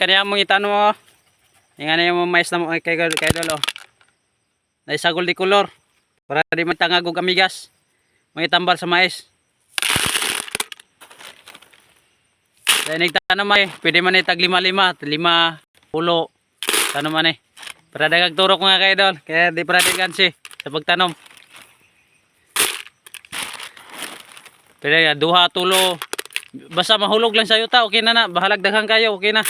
kaniya mong itano mo. Nga na yung mais na mo kay idol oh. Naisagol di color para di matangagog amigas. May tambal sa mais. Dahil nagtanong man pwede man itag 5-5, 5 pulo. Tanong man para dagag turok mga kaidol. Kaya di para gansi sa pagtanom. Pwede nga, 2 tulo. Basta mahulog lang sa yuta, okay na. Bahalag daghang kayo, okay na.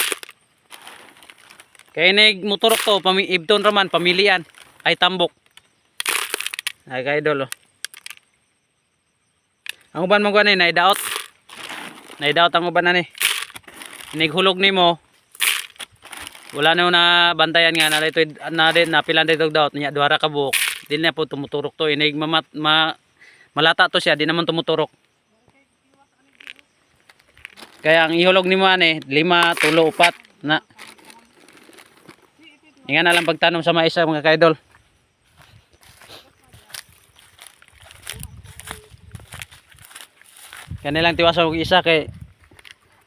Kaya inig motorok to, ibton raman, pamilian. Ay tambok. Ay kaidol oh. Ang uban mong ganin, naidaot. Naidaot ang uban na ni. Inig hulog ni mo. Wala na bantayan nga, na din, napilan dito daot. Niya, 2 ka buhok. Dili na po tumuturok to. Inig malata to siya, di naman tumuturok. Kaya ang ihulog ni mo 5, tulo, 4 na. Ingan na lang pagtanom sa mais mga kaidol. Kanilang tiwasan og isa kay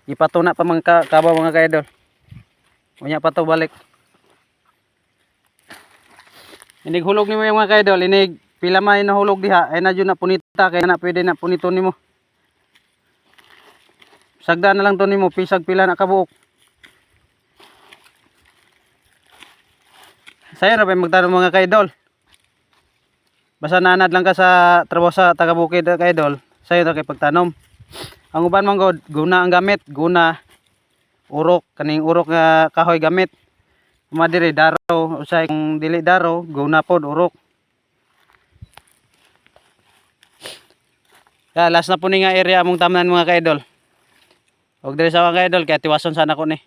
ipatuna pa mga kabaw mga kaidol. Unya pa to balik. Inig hulog nimo yung mga kaidol, inig pila may nahulog diha ay na jud na punita kay na pwede na puniton nimo. Sagda na lang to nimo pisag pila na kabuok. Sayo ra ba magtanong mga kaidol. Basta nanad lang ka sa trabaho sa taga-bukid kaidol, sayo ra kay pagtanom. Ang uban man god guna ang gamit, guna urok kaning urok nga kahoy gamit. Madiri daro usay kung dili daro guna pod urok. Ya last na po ni nga area among tamnan mga kaidol. Og diri sa mga kaidol kaya tiwason sana ko ni.